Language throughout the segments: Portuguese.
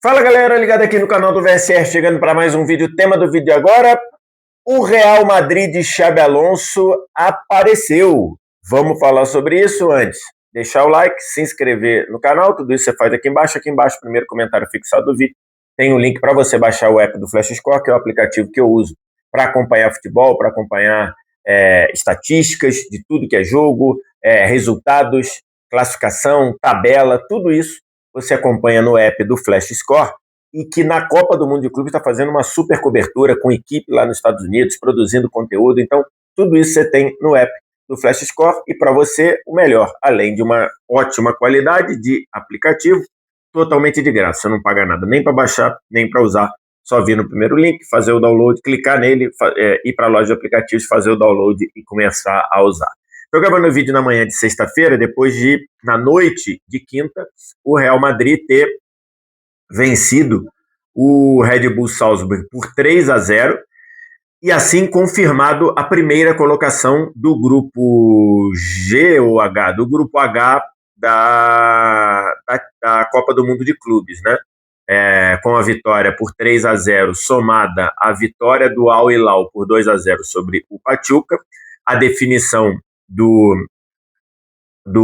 Fala galera, ligado aqui no canal do VSR, chegando para mais um vídeo. O tema do vídeo agora, o Real Madrid de Xabi Alonso apareceu. Vamos falar sobre isso antes. Deixar o like, se inscrever no canal, tudo isso você faz aqui embaixo. Aqui embaixo, primeiro comentário fixado do vídeo, tem um link para você baixar o app do Flash Score, que é o aplicativo que eu uso para acompanhar futebol, para acompanhar estatísticas de tudo que é jogo, resultados, classificação, tabela, tudo isso você acompanha no app do Flash Score, e que na Copa do Mundo de Clubes está fazendo uma super cobertura com equipe lá nos Estados Unidos, produzindo conteúdo. Então, tudo isso você tem no app do Flash Score, e para você, o melhor, além de uma ótima qualidade de aplicativo, totalmente de graça. Você não paga nada nem para baixar, nem para usar. Só vir no primeiro link, fazer o download, clicar nele, ir para a loja de aplicativos, fazer o download e começar a usar. Estou gravando o vídeo na manhã de sexta-feira, depois de, na noite de quinta, o Real Madrid ter vencido o Red Bull Salzburg por 3-0 e assim confirmado a primeira colocação do grupo G ou H, do grupo H da Copa do Mundo de Clubes, né? Com a vitória por 3-0 somada à vitória do Al Hilal por 2-0 sobre o Pachuca, a definição do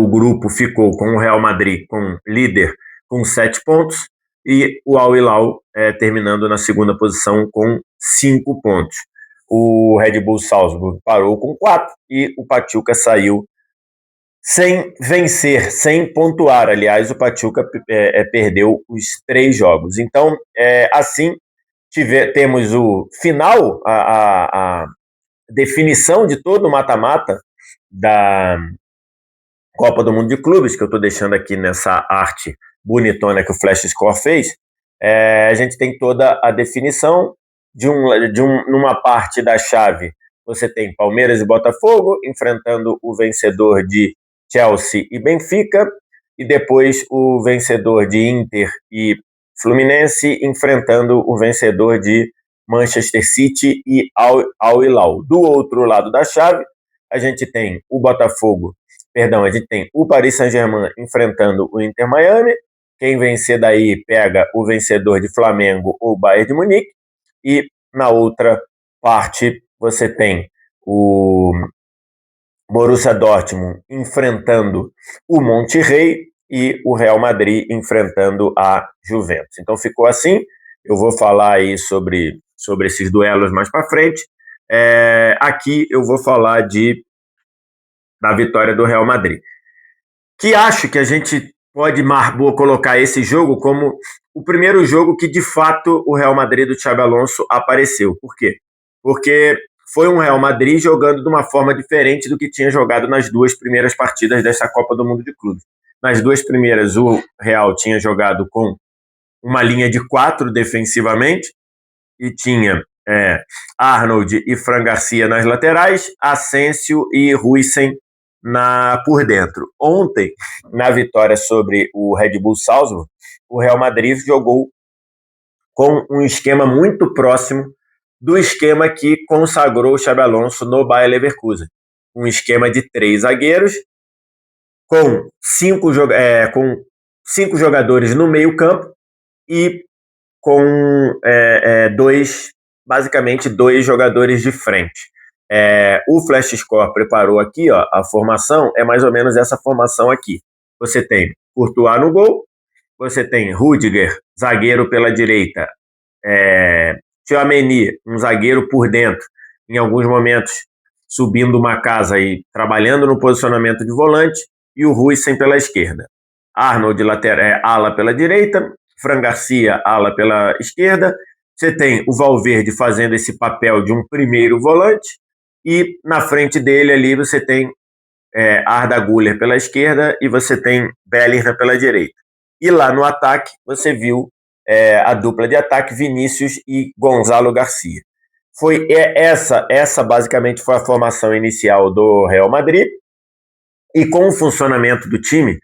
grupo ficou com o Real Madrid com líder com 7 pontos e o Al Hilal terminando na segunda posição com 5 pontos. O Red Bull Salzburg parou com 4 e o Pachuca saiu sem vencer, sem pontuar. Aliás, o Pachuca perdeu os 3 jogos. Então, assim, temos o final, a definição de todo o mata-mata da Copa do Mundo de Clubes, que eu estou deixando aqui nessa arte bonitona que o Flash Score fez. A gente tem toda a definição numa parte da chave. Você tem Palmeiras e Botafogo enfrentando o vencedor de Chelsea e Benfica, e depois o vencedor de Inter e Fluminense enfrentando o vencedor de Manchester City e Al Hilal. Do outro lado da chave, a gente tem a gente tem o Paris Saint-Germain enfrentando o Inter Miami. Quem vencer daí pega o vencedor de Flamengo ou Bayern de Munique. E na outra parte você tem o Borussia Dortmund enfrentando o Monterrey e o Real Madrid enfrentando a Juventus. Então ficou assim. Eu vou falar aí sobre esses duelos mais para frente. Aqui eu vou falar da vitória do Real Madrid, que acho que a gente pode colocar esse jogo como o primeiro jogo que de fato o Real Madrid do Xabi Alonso apareceu. Por quê? Porque foi um Real Madrid jogando de uma forma diferente do que tinha jogado nas 2 primeiras partidas dessa Copa do Mundo de Clubes. Nas 2 primeiras, o Real tinha jogado com uma linha de 4 defensivamente e tinha Arnold e Fran Garcia nas laterais, Asensio e Huijsen por dentro. Ontem, na vitória sobre o Red Bull Salzburg, o Real Madrid jogou com um esquema muito próximo do esquema que consagrou o Xabi Alonso no Bayer Leverkusen. Um esquema de 3 zagueiros, com 5 jogadores no meio campo e com basicamente 2 jogadores de frente. O Flash Score preparou aqui, ó, a formação é mais ou menos essa formação aqui. Você tem Courtois no gol, você tem Rudiger, zagueiro pela direita, Tchouaméni, um zagueiro por dentro, em alguns momentos subindo uma casa e trabalhando no posicionamento de volante, e o Huijsen pela esquerda. Arnold, ala pela direita, Fran Garcia, ala pela esquerda. Você tem o Valverde fazendo esse papel de um primeiro volante, e na frente dele ali você tem Arda Güler pela esquerda e você tem Bellingham pela direita. E lá no ataque você viu a dupla de ataque, Vinícius e Gonzalo Garcia. Essa basicamente foi a formação inicial do Real Madrid, e com o funcionamento do time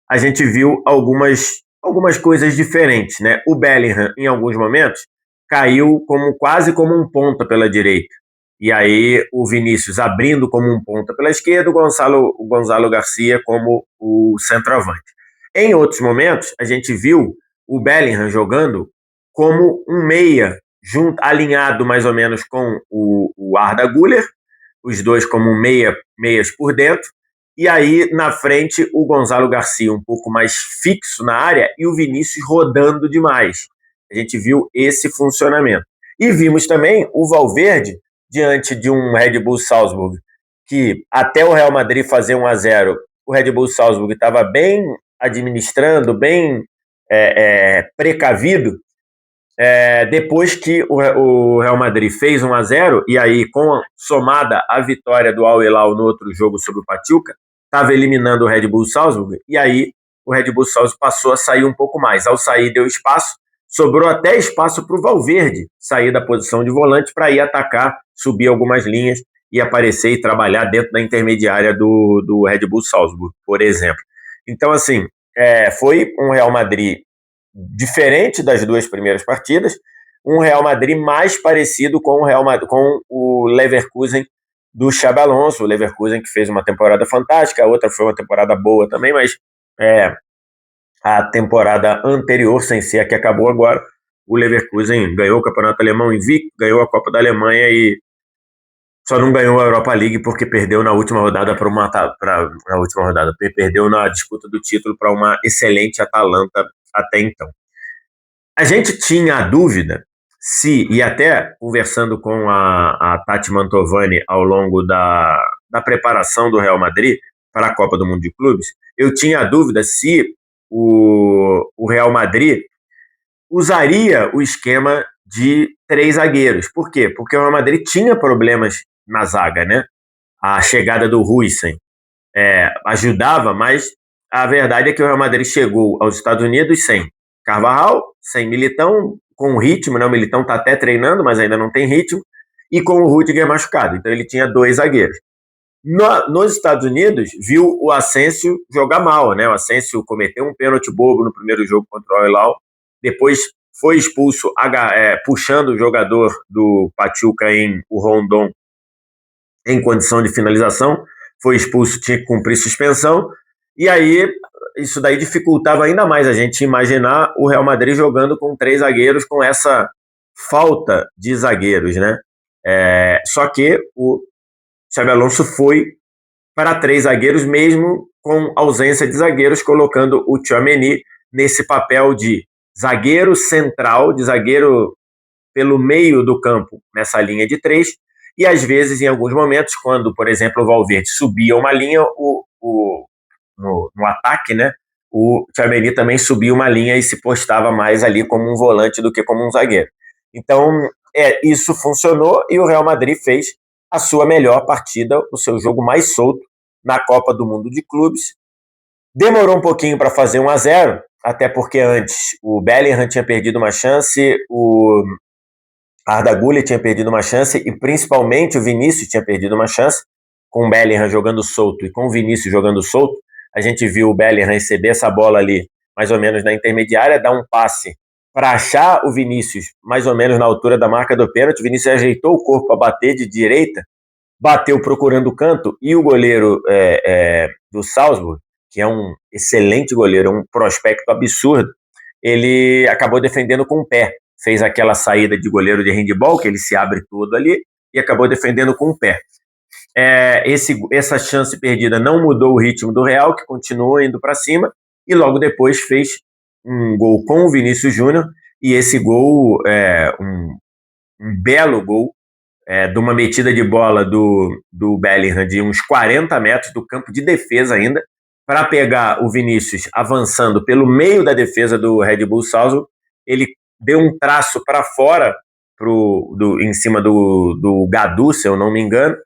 a gente viu algumas coisas diferentes, né? O Bellingham em alguns momentos caiu quase como um ponta pela direita. E aí o Vinícius abrindo como um ponta pela esquerda, o Gonzalo Garcia como o centroavante. Em outros momentos, a gente viu o Bellingham jogando como um meia, alinhado mais ou menos com o Arda Güler, os dois como meias por dentro, e aí na frente o Gonzalo Garcia um pouco mais fixo na área e o Vinícius rodando demais. A gente viu esse funcionamento. E vimos também o Valverde diante de um Red Bull Salzburg, que até o Real Madrid fazer 1-0, o Red Bull Salzburg estava bem administrando, bem precavido. Depois que o Real Madrid fez 1-0, e aí somada a vitória do Al Hilal no outro jogo sobre o Pachuca, estava eliminando o Red Bull Salzburg, e aí o Red Bull Salzburg passou a sair um pouco mais. Ao sair, deu espaço, sobrou até espaço para o Valverde sair da posição de volante para ir atacar, subir algumas linhas e aparecer e trabalhar dentro da intermediária do Red Bull Salzburg, por exemplo. Então, assim, foi um Real Madrid diferente das duas primeiras partidas, um Real Madrid mais parecido com o Leverkusen do Xabi Alonso, o Leverkusen que fez uma temporada fantástica, a outra foi uma temporada boa também, mas a temporada anterior, sem ser a que acabou agora, o Leverkusen ganhou o Campeonato Alemão invicto, ganhou a Copa da Alemanha e só não ganhou a Europa League porque perdeu na última rodada perdeu na disputa do título para uma excelente Atalanta até então. A gente tinha a dúvida se, e até conversando com a Tati Mantovani ao longo da preparação do Real Madrid para a Copa do Mundo de Clubes, eu tinha a dúvida se o Real Madrid usaria o esquema de 3 zagueiros. Por quê? Porque o Real Madrid tinha problemas na zaga, né? A chegada do Huijsen ajudava, mas a verdade é que o Real Madrid chegou aos Estados Unidos sem Carvajal, sem Militão, com ritmo, né? O Militão está até treinando, mas ainda não tem ritmo, e com o Rudiger machucado. Então ele tinha 2 zagueiros. Nos Estados Unidos, viu o Asensio jogar mal, né? O Asensio cometeu um pênalti bobo no primeiro jogo contra o Al-Hilal, depois foi expulso puxando o jogador do Pachuca o Rondon em condição de finalização, foi expulso, tinha que cumprir suspensão, e aí isso daí dificultava ainda mais a gente imaginar o Real Madrid jogando com 3 zagueiros, com essa falta de zagueiros, né? Só que o Xabi Alonso foi para 3 zagueiros, mesmo com ausência de zagueiros, colocando o Tchouaméni nesse papel de zagueiro central, de zagueiro pelo meio do campo, nessa linha de 3, e às vezes, em alguns momentos, quando, por exemplo, o Valverde subia uma linha no ataque, né, o Tchouaméni também subia uma linha e se postava mais ali como um volante do que como um zagueiro. Então, isso funcionou e o Real Madrid fez a sua melhor partida, o seu jogo mais solto na Copa do Mundo de Clubes. Demorou um pouquinho para fazer 1-0, até porque antes o Bellingham tinha perdido uma chance, o Arda Güler tinha perdido uma chance e principalmente o Vinícius tinha perdido uma chance, com o Bellingham jogando solto e com o Vinícius jogando solto. A gente viu o Bellingham receber essa bola ali, mais ou menos na intermediária, dar um passe para achar o Vinícius mais ou menos na altura da marca do pênalti. O Vinícius ajeitou o corpo para bater de direita, bateu procurando o canto, e o goleiro do Salzburg, que é um excelente goleiro, um prospecto absurdo, ele acabou defendendo com o pé. Fez aquela saída de goleiro de handball, que ele se abre todo ali, e acabou defendendo com o pé. Essa chance perdida não mudou o ritmo do Real, que continuou indo para cima, e logo depois fez um gol com o Vinícius Júnior, e esse gol um belo gol, de uma metida de bola do Bellingham de uns 40 metros do campo de defesa ainda, para pegar o Vinícius avançando pelo meio da defesa do Red Bull Salzburg. Ele deu um traço para fora em cima do Gadu, se eu não me engano,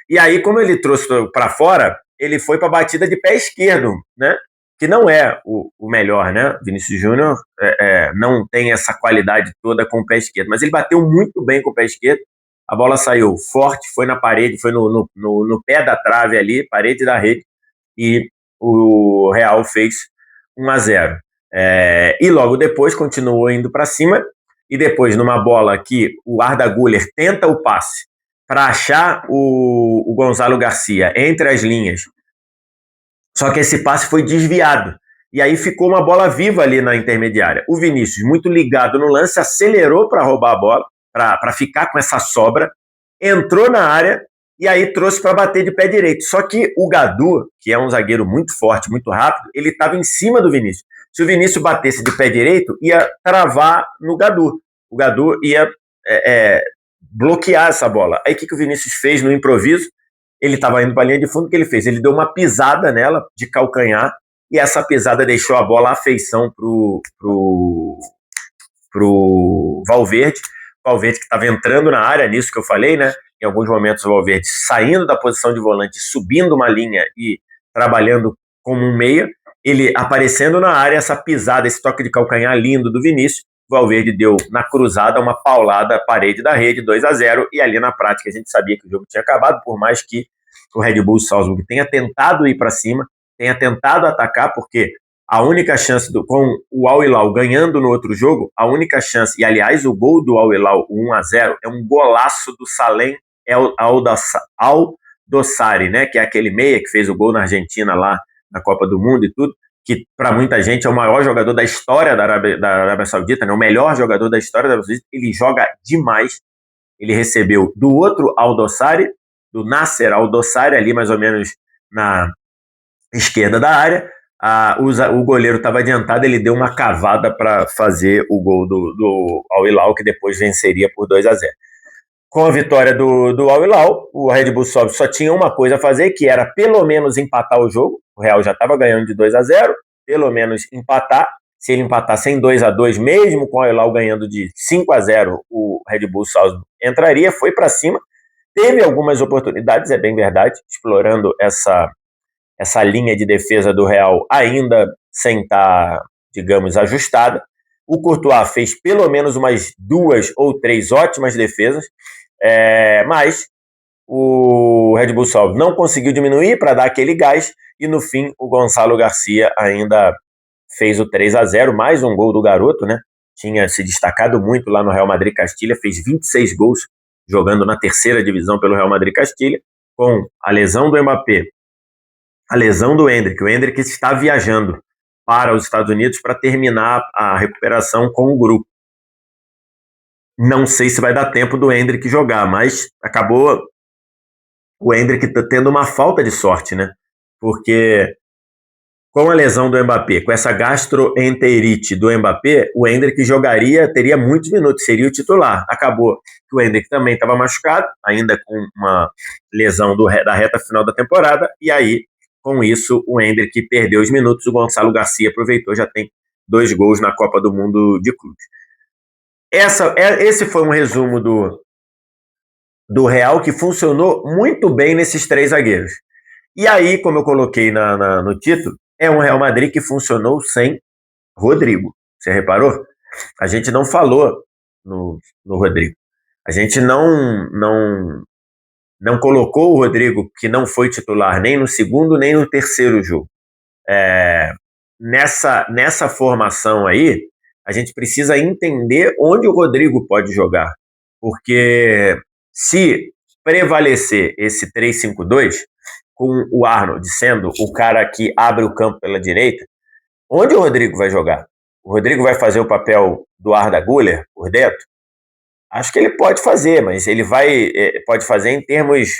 e aí, como ele trouxe para fora, ele foi para a batida de pé esquerdo, né? Que não é o melhor, né? Vinícius Júnior não tem essa qualidade toda com o pé esquerdo, mas ele bateu muito bem com o pé esquerdo. A bola saiu forte, foi na parede, foi no pé da trave ali, parede da rede, e o Real fez 1-0. E logo depois continuou indo para cima, e depois numa bola que o Arda Güler tenta o passe para achar o Gonzalo Garcia entre as linhas, só que esse passe foi desviado, e aí ficou uma bola viva ali na intermediária. O Vinícius, muito ligado no lance, acelerou para roubar a bola, para ficar com essa sobra, entrou na área e aí trouxe para bater de pé direito. Só que o Gadu, que é um zagueiro muito forte, muito rápido, ele estava em cima do Vinícius. Se o Vinícius batesse de pé direito, ia travar no Gadu. O Gadu ia bloquear essa bola. Aí o que o Vinícius fez no improviso? Ele estava indo para a linha de fundo, o que ele fez? Ele deu uma pisada nela, de calcanhar, e essa pisada deixou a bola à feição pro Valverde. O Valverde que estava entrando na área, nisso que eu falei, né? Em alguns momentos o Valverde saindo da posição de volante, subindo uma linha e trabalhando como um meia, ele aparecendo na área, essa pisada, esse toque de calcanhar lindo do Vinícius, o Valverde deu na cruzada uma paulada à parede da rede, 2-0, e ali na prática a gente sabia que o jogo tinha acabado, por mais que o Red Bull Salzburg tenha tentado ir para cima, tenha tentado atacar, porque a única chance, com o Al Hilal ganhando no outro jogo, a única chance, e aliás o gol do Al Hilal, 1-0, é um golaço do Salem Al-Dossari, né, que é aquele meia que fez o gol na Argentina lá na Copa do Mundo e tudo, que para muita gente é o maior jogador da história da Arábia Saudita, né, o melhor jogador da história da Arábia Saudita. Ele joga demais. Ele recebeu do outro Al-Dossari, do Nasser Al-Dossari, ali mais ou menos na esquerda da área. O goleiro estava adiantado, ele deu uma cavada para fazer o gol do Al Hilal, que depois venceria por 2-0. Com a vitória do Al Hilal, o Red Bull Salzburg só tinha uma coisa a fazer, que era pelo menos empatar o jogo. O Real já estava ganhando de 2-0, pelo menos empatar. Se ele empatasse em 2-2, mesmo com o Al Hilal ganhando de 5-0, o Red Bull Salzburg entraria, foi para cima. Teve algumas oportunidades, é bem verdade, explorando essa linha de defesa do Real ainda sem estar, digamos, ajustada. O Courtois fez pelo menos umas 2 ou 3 ótimas defesas, mas o Red Bull Salzburg não conseguiu diminuir para dar aquele gás, e no fim o Gonçalo Garcia ainda fez o 3-0, mais um gol do garoto, né? Tinha se destacado muito lá no Real Madrid Castilha, fez 26 gols jogando na terceira divisão pelo Real Madrid Castilha, com a lesão do Mbappé, a lesão do Endrick. O Endrick está viajando para os Estados Unidos para terminar a recuperação com o grupo. Não sei se vai dar tempo do Endrick jogar, mas acabou o Endrick tendo uma falta de sorte, né? Porque com a lesão do Mbappé, com essa gastroenterite do Mbappé, o Endrick teria muitos minutos, seria o titular. Acabou que o Endrick também estava machucado, ainda com uma lesão da reta final da temporada, e aí, com isso, o Endrick perdeu os minutos, o Gonçalo Garcia aproveitou, já tem 2 gols na Copa do Mundo de clubes. Esse foi um resumo do Real, que funcionou muito bem nesses 3 zagueiros. E aí, como eu coloquei no título, é um Real Madrid que funcionou sem Rodrigo. Você reparou? A gente não falou no Rodrigo. A gente não colocou o Rodrigo, que não foi titular nem no segundo nem no terceiro jogo. Nessa formação aí, a gente precisa entender onde o Rodrigo pode jogar. Porque se prevalecer esse 3-5-2, com o Arnold sendo o cara que abre o campo pela direita, onde o Rodrigo vai jogar? O Rodrigo vai fazer o papel do Arda Güler por dentro? Acho que ele pode fazer, mas ele pode fazer em termos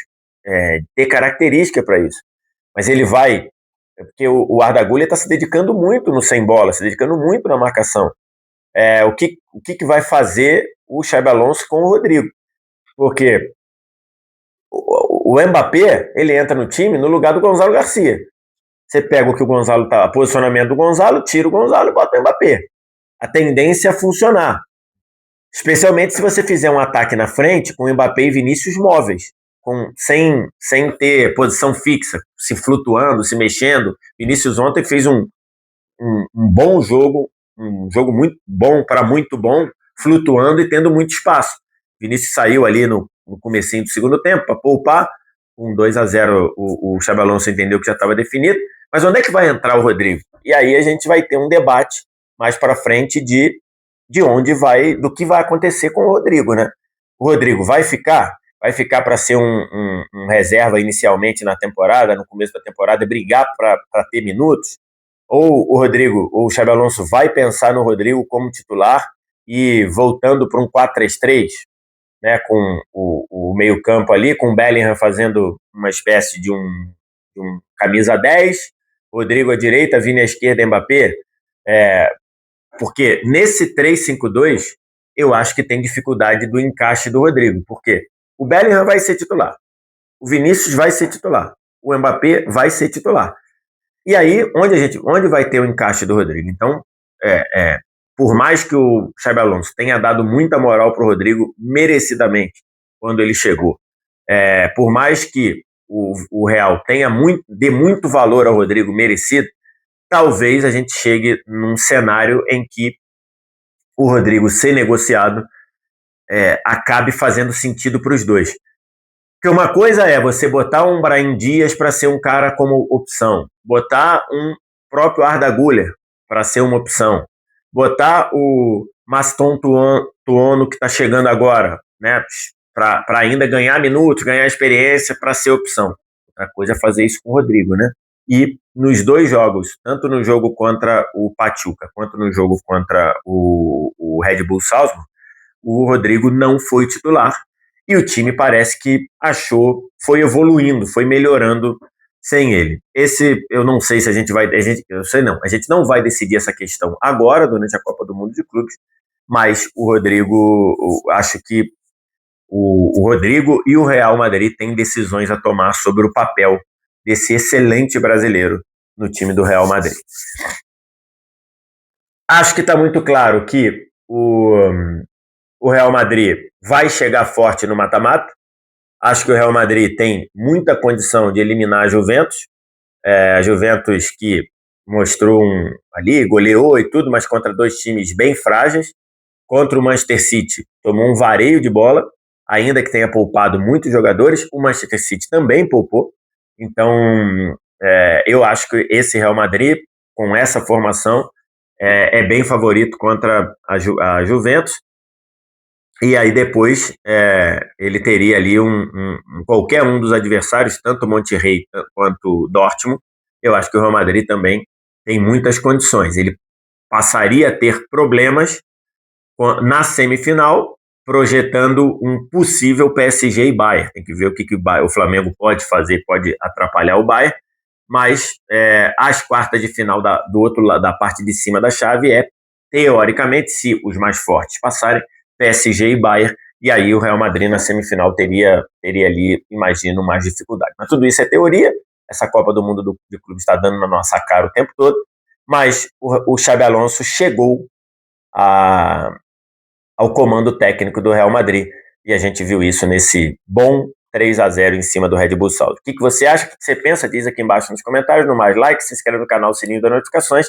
ter característica para isso. Mas ele vai, porque o Arda Güler está se dedicando muito no sem bola, se dedicando muito na marcação. O que vai fazer o Xabi Alonso com o Rodrigo? Porque o Mbappé, ele entra no time no lugar do Gonçalo Garcia. Você pega o que o Gonçalo tá, o posicionamento do Gonçalo, tira o Gonçalo e bota o Mbappé. A tendência é funcionar. Especialmente se você fizer um ataque na frente com Mbappé e Vinícius móveis, sem ter posição fixa, se flutuando, se mexendo. Vinícius ontem fez um bom jogo, um jogo muito bom para muito bom, flutuando e tendo muito espaço. Vinícius saiu ali no comecinho do segundo tempo para poupar. Com 2-0 o Xabi Alonso entendeu que já estava definido. Mas onde é que vai entrar o Rodrigo? E aí a gente vai ter um debate mais para frente do que vai acontecer com o Rodrigo, né? O Rodrigo vai ficar para ser um reserva inicialmente na temporada, no começo da temporada, brigar para ter minutos? ou o Rodrigo, ou o Xabi Alonso vai pensar no Rodrigo como titular e voltando para um 4-3-3, né, com o meio-campo ali, com o Bellingham fazendo uma espécie de um camisa 10, Rodrigo à direita, Vini à esquerda, Mbappé, porque nesse 3-5-2 eu acho que tem dificuldade do encaixe do Rodrigo, porque o Bellingham vai ser titular, o Vinícius vai ser titular, o Mbappé vai ser titular. E aí, onde vai ter o encaixe do Rodrigo? Então, por mais que o Xabi Alonso tenha dado muita moral para o Rodrigo, merecidamente, quando ele chegou, por mais que o Real dê muito valor ao Rodrigo merecido, talvez a gente chegue num cenário em que o Rodrigo ser negociado acabe fazendo sentido para os dois. Porque uma coisa é você botar um Brahim Dias para ser um cara como opção, botar um próprio Arda Güler para ser uma opção, botar o Maston Tuono que está chegando agora, né, para ainda ganhar minutos, ganhar experiência para ser opção. Outra coisa é fazer isso com o Rodrigo, né? E nos dois jogos, tanto no jogo contra o Pachuca quanto no jogo contra o Red Bull Salzburg, o Rodrigo não foi titular e o time parece que foi evoluindo, foi melhorando sem ele. Eu não sei se a gente vai, a gente não vai decidir essa questão agora, durante a Copa do Mundo de Clubes, mas o Rodrigo, acho que o Rodrigo e o Real Madrid têm decisões a tomar sobre o papel desse excelente brasileiro no time do Real Madrid. Acho que está muito claro que o Real Madrid vai chegar forte no mata-mata. Acho que o Real Madrid tem muita condição de eliminar a Juventus. A Juventus que mostrou ali, goleou e tudo, mas contra dois times bem frágeis. Contra o Manchester City, tomou um vareio de bola, ainda que tenha poupado muitos jogadores. O Manchester City também poupou. Então, eu acho que esse Real Madrid, com essa formação, é bem favorito contra a Juventus. E aí depois ele teria ali qualquer um dos adversários, tanto o Monterrey quanto o Dortmund. Eu acho que o Real Madrid também tem muitas condições. Ele passaria a ter problemas na semifinal, projetando um possível PSG e Bayern. Tem que ver o que o Flamengo pode fazer, pode atrapalhar o Bayern, mas as quartas de final do outro lado, da parte de cima da chave, teoricamente, se os mais fortes passarem, PSG e Bayern, e aí o Real Madrid na semifinal teria ali, imagino, mais dificuldade. Mas tudo isso é teoria, essa Copa do Mundo de Clubes está dando na nossa cara o tempo todo, mas o Xabi Alonso chegou ao comando técnico do Real Madrid, e a gente viu isso nesse bom 3-0 em cima do Red Bull Salzburg. O que você acha? O que você pensa? Diz aqui embaixo nos comentários. No mais, like, se inscreve no canal, sininho das notificações.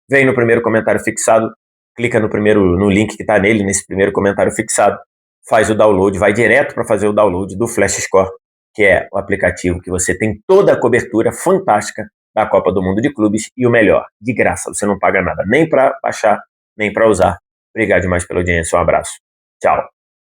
Vem no primeiro comentário fixado, clica no link que está nesse primeiro comentário fixado, faz o download, vai direto para fazer o download do Flash Score, que é o aplicativo que você tem toda a cobertura fantástica da Copa do Mundo de Clubes e o melhor, de graça. Você não paga nada, nem para baixar, nem para usar. Obrigado demais pela audiência. Um abraço. Tchau.